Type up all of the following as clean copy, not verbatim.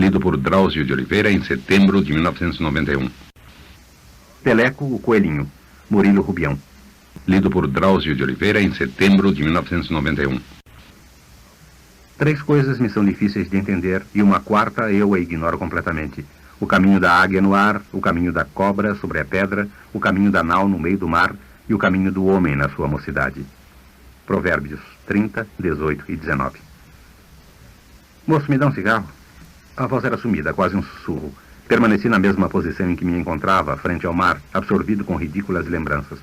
lido por Drauzio de Oliveira em setembro de 1991. Teleco, o Coelhinho, Murilo Rubião. Lido por Drauzio de Oliveira em setembro de 1991. Três coisas me são difíceis de entender e uma quarta eu a ignoro completamente. O caminho da águia no ar, o caminho da cobra sobre a pedra, o caminho da nau no meio do mar e o caminho do homem na sua mocidade. Provérbios 30, 18 e 19. Moço, me dá um cigarro? A voz era sumida, quase um sussurro. Permaneci na mesma posição em que me encontrava, frente ao mar, absorvido com ridículas lembranças.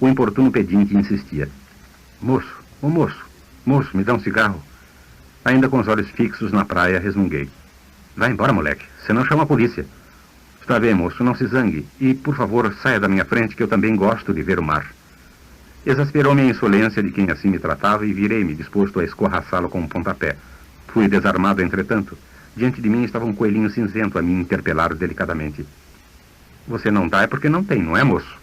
O importuno pedinte insistia. Moço, moço, me dá um cigarro. Ainda com os olhos fixos na praia, resmunguei. Vai embora, moleque, senão chama a polícia. Está bem, moço, não se zangue. E, por favor, saia da minha frente, que eu também gosto de ver o mar. Exasperou-me a insolência de quem assim me tratava e virei-me, disposto a escorraçá-lo com um pontapé. Fui desarmado, entretanto. Diante de mim estava um coelhinho cinzento a me interpelar delicadamente. Você não dá é porque não tem, não é, moço?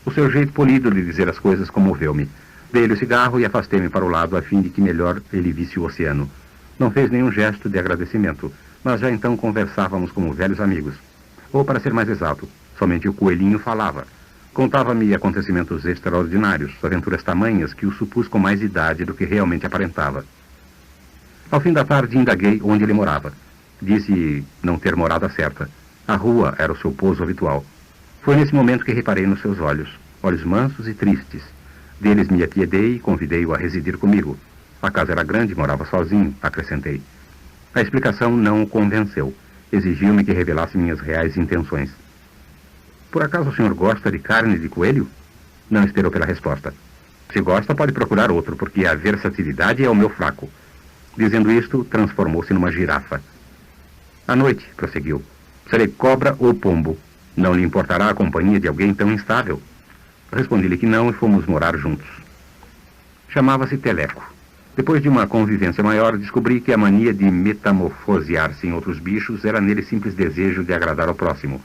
O seu jeito polido de dizer as coisas comoveu-me. Dei-lhe o cigarro e afastei-me para o lado a fim de que melhor ele visse o oceano. Não fez nenhum gesto de agradecimento, mas já então conversávamos como velhos amigos. Ou, para ser mais exato, somente o coelhinho falava. Contava-me acontecimentos extraordinários, aventuras tamanhas que o supus com mais idade do que realmente aparentava. Ao fim da tarde indaguei onde ele morava. Disse não ter morada certa. A rua era o seu pouso habitual. Foi nesse momento que reparei nos seus olhos mansos e tristes. Deles me apiedei e convidei-o a residir comigo. A casa era grande, morava sozinho, acrescentei. A explicação não o convenceu. Exigiu-me que revelasse minhas reais intenções. Por acaso o senhor gosta de carne de coelho? Não esperou pela resposta. Se gosta, pode procurar outro, porque a versatilidade é o meu fraco. Dizendo isto, transformou-se numa girafa. À noite, prosseguiu, serei cobra ou pombo. Não lhe importará a companhia de alguém tão instável? Respondi-lhe que não e fomos morar juntos. Chamava-se Teleco. Depois de uma convivência maior, descobri que a mania de metamorfosear-se em outros bichos era nele simples desejo de agradar ao próximo.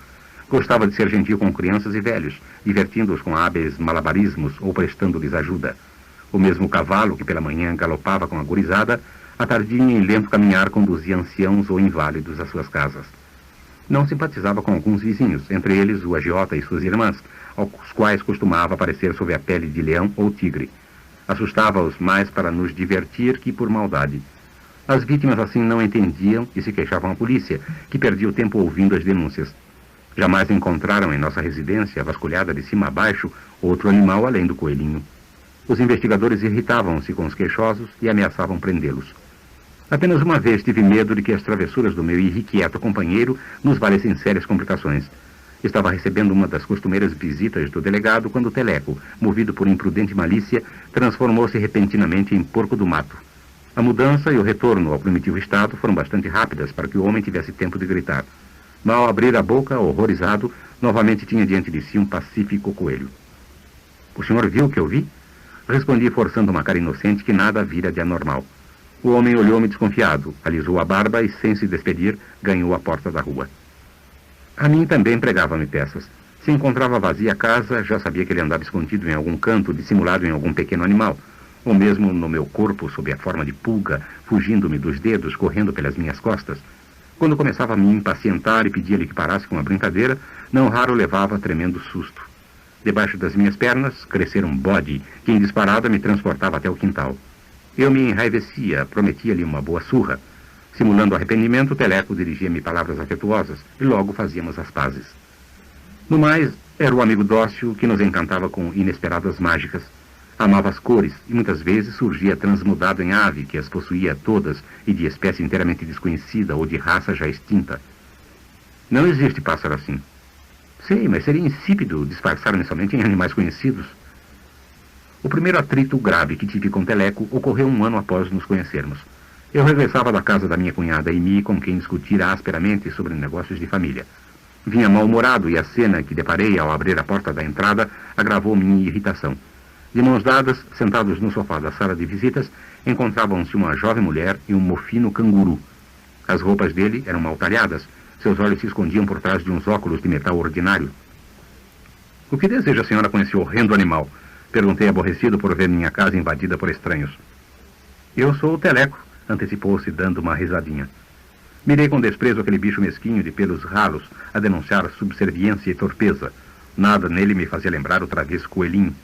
Gostava de ser gentil com crianças e velhos, divertindo-os com hábeis malabarismos ou prestando-lhes ajuda. O mesmo cavalo que pela manhã galopava com a gurizada, à tardinha em lento caminhar conduzia anciãos ou inválidos às suas casas. Não simpatizava com alguns vizinhos, entre eles o agiota e suas irmãs, aos quais costumava aparecer sob a pele de leão ou tigre. Assustava-os mais para nos divertir que por maldade. As vítimas assim não entendiam e se queixavam à polícia, que perdia o tempo ouvindo as denúncias. Jamais encontraram em nossa residência, vasculhada de cima a baixo, outro animal além do coelhinho. Os investigadores irritavam-se com os queixosos e ameaçavam prendê-los. Apenas uma vez tive medo de que as travessuras do meu irrequieto companheiro nos valessem sérias complicações. Estava recebendo uma das costumeiras visitas do delegado quando o Teleco, movido por imprudente malícia, transformou-se repentinamente em porco do mato. A mudança e o retorno ao primitivo estado foram bastante rápidas para que o homem tivesse tempo de gritar. Mal abrir a boca, horrorizado, novamente tinha diante de si um pacífico coelho. O senhor viu o que eu vi? Respondi forçando uma cara inocente que nada vira de anormal. O homem olhou-me desconfiado, alisou a barba e, sem se despedir, ganhou a porta da rua. A mim também pregava-me peças. Se encontrava vazia a casa, já sabia que ele andava escondido em algum canto, dissimulado em algum pequeno animal, ou mesmo no meu corpo, sob a forma de pulga, fugindo-me dos dedos, correndo pelas minhas costas. Quando começava a me impacientar e pedia-lhe que parasse com a brincadeira, não raro levava tremendo susto. Debaixo das minhas pernas crescera um bode, que em disparada me transportava até o quintal. Eu me enraivecia, prometia-lhe uma boa surra. Simulando arrependimento, o Teleco dirigia-me palavras afetuosas e logo fazíamos as pazes. No mais, era o amigo dócil que nos encantava com inesperadas mágicas. Amava as cores e muitas vezes surgia transmudado em ave que as possuía todas e de espécie inteiramente desconhecida ou de raça já extinta. Não existe pássaro assim. Sei, mas seria insípido disfarçar-me somente em animais conhecidos. O primeiro atrito grave que tive com Teleco ocorreu um ano após nos conhecermos. Eu regressava da casa da minha cunhada Amy, com quem discutira asperamente sobre negócios de família. Vinha mal-humorado e a cena que deparei ao abrir a porta da entrada agravou minha irritação. De mãos dadas, sentados no sofá da sala de visitas, encontravam-se uma jovem mulher e um mofino canguru. As roupas dele eram mal talhadas, seus olhos se escondiam por trás de uns óculos de metal ordinário. "O que deseja a senhora com esse horrendo animal?" Perguntei aborrecido por ver minha casa invadida por estranhos. "Eu sou o Teleco", antecipou-se dando uma risadinha. Mirei com desprezo aquele bicho mesquinho de pelos ralos a denunciar subserviência e torpeza. Nada nele me fazia lembrar o travesso coelhinho.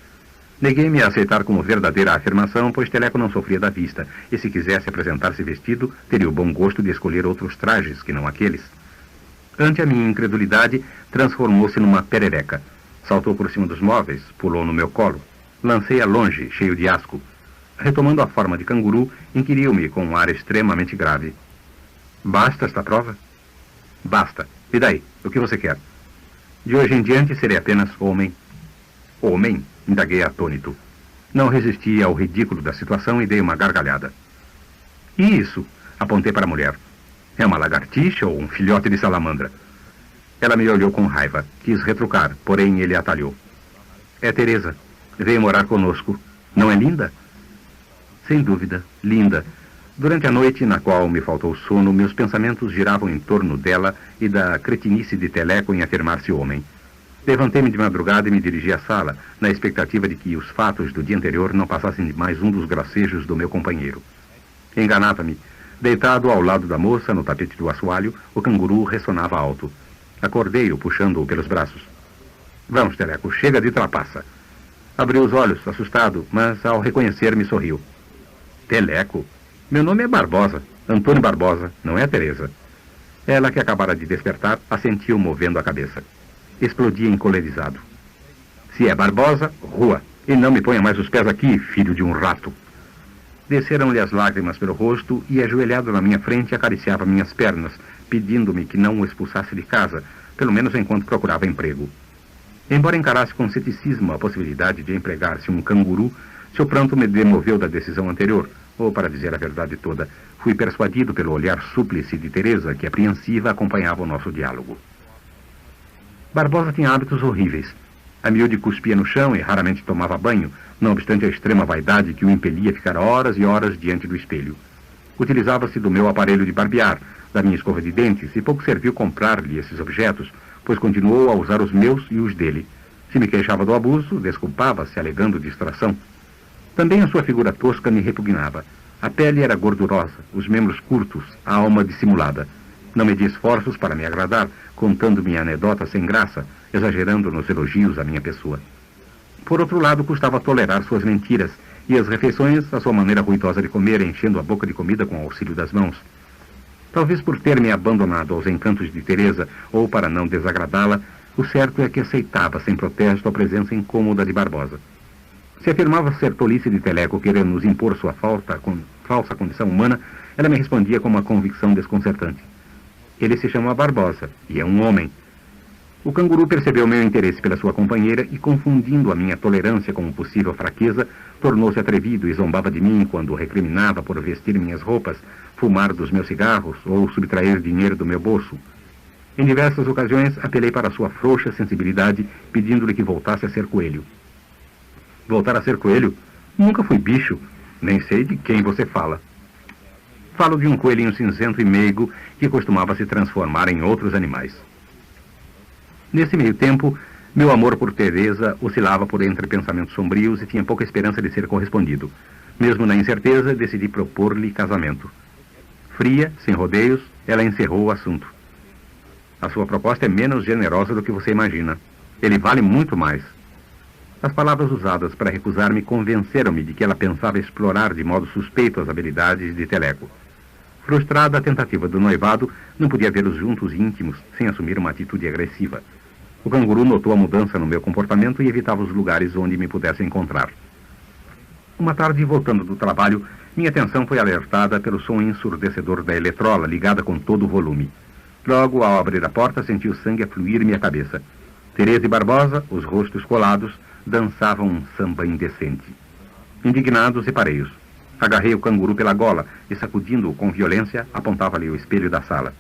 Neguei-me a aceitar como verdadeira afirmação, pois Teleco não sofria da vista, e se quisesse apresentar-se vestido, teria o bom gosto de escolher outros trajes que não aqueles. Ante a minha incredulidade, transformou-se numa perereca. Saltou por cima dos móveis, pulou no meu colo. Lancei-a longe, cheio de asco. Retomando a forma de canguru, inquiriu-me com um ar extremamente grave. Basta esta prova? Basta. E daí? O que você quer? De hoje em diante serei apenas homem. Homem? Indaguei atônito. Não resisti ao ridículo da situação e dei uma gargalhada. E isso? Apontei para a mulher. É uma lagartixa ou um filhote de salamandra? Ela me olhou com raiva. Quis retrucar, porém ele atalhou. É Teresa. Veio morar conosco. Não é linda? Sem dúvida, linda. Durante a noite, na qual me faltou sono, meus pensamentos giravam em torno dela e da cretinice de Teleco em afirmar-se homem. Levantei-me de madrugada e me dirigi à sala, na expectativa de que os fatos do dia anterior não passassem de mais um dos gracejos do meu companheiro. Enganava-me. Deitado ao lado da moça, no tapete do assoalho, o canguru ressonava alto. Acordei-o, puxando-o pelos braços. Vamos, Teleco, chega de trapaça. Abriu os olhos, assustado, mas ao reconhecer-me sorriu. Teleco? Meu nome é Barbosa, Antônio Barbosa, não é Teresa. Ela, que acabara de despertar, assentiu movendo a cabeça. Explodia encolerizado. Se é Barbosa, rua, e não me ponha mais os pés aqui, filho de um rato. Desceram-lhe as lágrimas pelo rosto e, ajoelhado na minha frente, acariciava minhas pernas, pedindo-me que não o expulsasse de casa, pelo menos enquanto procurava emprego. Embora encarasse com ceticismo a possibilidade de empregar-se um canguru, seu pranto me demoveu da decisão anterior, ou, para dizer a verdade toda, fui persuadido pelo olhar súplice de Teresa, que apreensiva acompanhava o nosso diálogo. Barbosa tinha hábitos horríveis. A miúde cuspia no chão e raramente tomava banho, não obstante a extrema vaidade que o impelia a ficar horas e horas diante do espelho. Utilizava-se do meu aparelho de barbear, da minha escova de dentes, e pouco serviu comprar-lhe esses objetos, pois continuou a usar os meus e os dele. Se me queixava do abuso, desculpava-se, alegando distração. Também a sua figura tosca me repugnava. A pele era gordurosa, os membros curtos, a alma dissimulada. Não medi esforços para me agradar, contando-me anedotas sem graça, exagerando nos elogios à minha pessoa. Por outro lado, custava tolerar suas mentiras, e as refeições, a sua maneira ruidosa de comer, enchendo a boca de comida com o auxílio das mãos. Talvez por ter me abandonado aos encantos de Teresa, ou para não desagradá-la, o certo é que aceitava sem protesto a presença incômoda de Barbosa. Se afirmava ser tolice de Teleco querer nos impor sua falsa condição humana, ela me respondia com uma convicção desconcertante. Ele se chama Barbosa, e é um homem. O canguru percebeu meu interesse pela sua companheira e, confundindo a minha tolerância com possível fraqueza, tornou-se atrevido e zombava de mim quando recriminava por vestir minhas roupas, fumar dos meus cigarros ou subtrair dinheiro do meu bolso. Em diversas ocasiões, apelei para sua frouxa sensibilidade, pedindo-lhe que voltasse a ser coelho. Voltar a ser coelho? Nunca fui bicho. Nem sei de quem você fala. Falo de um coelhinho cinzento e meigo que costumava se transformar em outros animais. Nesse meio tempo, meu amor por Teresa oscilava por entre pensamentos sombrios e tinha pouca esperança de ser correspondido. Mesmo na incerteza, decidi propor-lhe casamento. Fria, sem rodeios, ela encerrou o assunto. A sua proposta é menos generosa do que você imagina. Ele vale muito mais. As palavras usadas para recusar-me convenceram-me de que ela pensava explorar de modo suspeito as habilidades de Teleco. Frustrada a tentativa do noivado, não podia vê-los juntos e íntimos sem assumir uma atitude agressiva. O canguru notou a mudança no meu comportamento e evitava os lugares onde me pudesse encontrar. Uma tarde, voltando do trabalho, minha atenção foi alertada pelo som ensurdecedor da eletrola, ligada com todo o volume. Logo, ao abrir a porta, senti o sangue afluir-me à cabeça. Teresa e Barbosa, os rostos colados, dançavam um samba indecente. Indignado, separei-os. Agarrei o canguru pela gola e, sacudindo-o com violência, apontava-lhe o espelho da sala.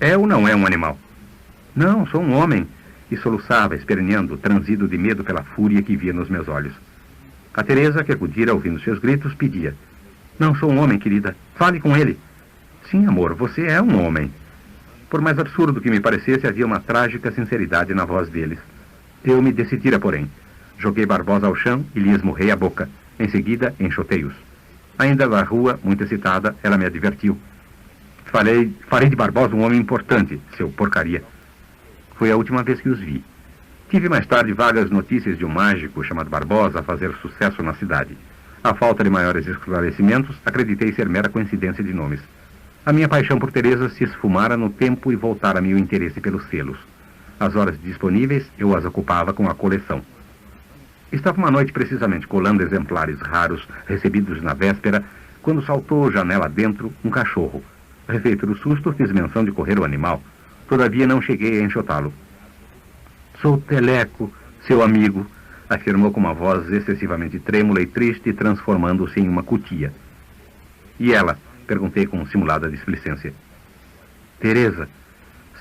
É ou não é um animal? Não, sou um homem. E soluçava, esperneando, transido de medo pela fúria que via nos meus olhos. A Teresa, que acudira ouvindo seus gritos, pedia. Não sou um homem, querida. Fale com ele. Sim, amor, você é um homem. Por mais absurdo que me parecesse, havia uma trágica sinceridade na voz deles. Eu me decidira, porém. Joguei Barbosa ao chão e lhe esmurrei a boca. Em seguida, enxotei-os. Ainda na rua, muito excitada, ela me advertiu. Farei de Barbosa um homem importante, seu porcaria. Foi a última vez que os vi. Tive mais tarde vagas notícias de um mágico chamado Barbosa a fazer sucesso na cidade. À falta de maiores esclarecimentos, acreditei ser mera coincidência de nomes. A minha paixão por Teresa se esfumara no tempo e voltara-me o interesse pelos selos. As horas disponíveis eu as ocupava com a coleção. Estava uma noite precisamente colando exemplares raros recebidos na véspera, quando saltou janela dentro um cachorro. Refeito do susto, fiz menção de correr o animal. Todavia não cheguei a enxotá-lo. Sou Teleco, seu amigo, afirmou com uma voz excessivamente trêmula e triste, transformando-se em uma cutia. E ela? Perguntei com simulada displicência. Teresa,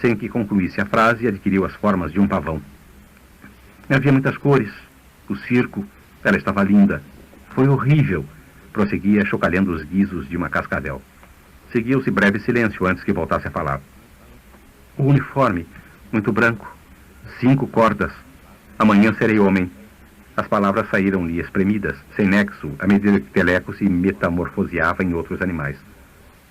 sem que concluísse a frase, adquiriu as formas de um pavão. Havia muitas cores. O circo, ela estava linda. Foi horrível, prosseguia, chocalhando os guizos de uma cascavel. Seguiu-se breve silêncio antes que voltasse a falar. O uniforme, muito branco. 5 cordas. Amanhã serei homem. As palavras saíram-lhe espremidas, sem nexo, à medida que Teleco se metamorfoseava em outros animais.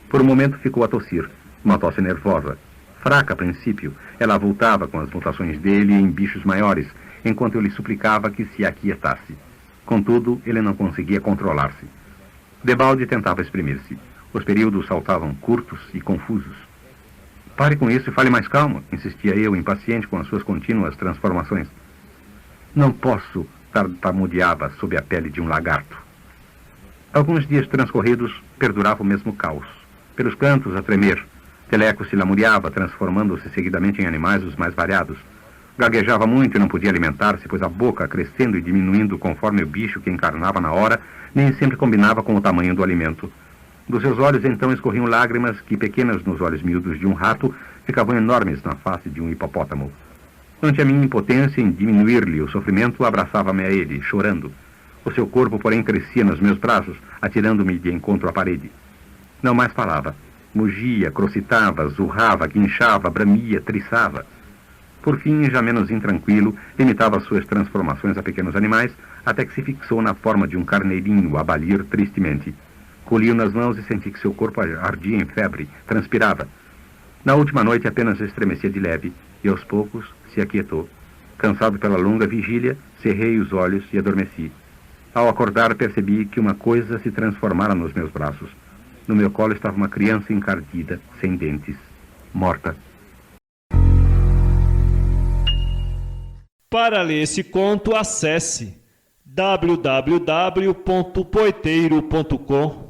Por um momento ficou a tossir, uma tosse nervosa. Fraca a princípio, ela avultava com as mutações dele em bichos maiores, enquanto eu lhe suplicava que se aquietasse. Contudo, ele não conseguia controlar-se. Debalde tentava exprimir-se. Os períodos saltavam curtos e confusos. Pare com isso e fale mais calmo, insistia eu, impaciente com as suas contínuas transformações. Não posso, tartamudeava sob a pele de um lagarto. Alguns dias transcorridos, perdurava o mesmo caos. Pelos cantos, a tremer. Teleco se lamuriava, transformando-se seguidamente em animais os mais variados. Gaguejava muito e não podia alimentar-se, pois a boca, crescendo e diminuindo conforme o bicho que encarnava na hora, nem sempre combinava com o tamanho do alimento. Dos seus olhos, então, escorriam lágrimas que, pequenas nos olhos miúdos de um rato, ficavam enormes na face de um hipopótamo. Ante a minha impotência em diminuir-lhe o sofrimento, abraçava-me a ele, chorando. O seu corpo, porém, crescia nos meus braços, atirando-me de encontro à parede. Não mais falava. Mugia, crocitava, zurrava, guinchava, bramia, triçava. Por fim, já menos intranquilo, limitava suas transformações a pequenos animais, até que se fixou na forma de um carneirinho a balir tristemente. Colhi-o nas mãos e senti que seu corpo ardia em febre, transpirava. Na última noite apenas estremecia de leve, e aos poucos se aquietou. Cansado pela longa vigília, cerrei os olhos e adormeci. Ao acordar, percebi que uma coisa se transformara nos meus braços. No meu colo estava uma criança encardida, sem dentes, morta. Para ler esse conto, acesse www.poeteiro.com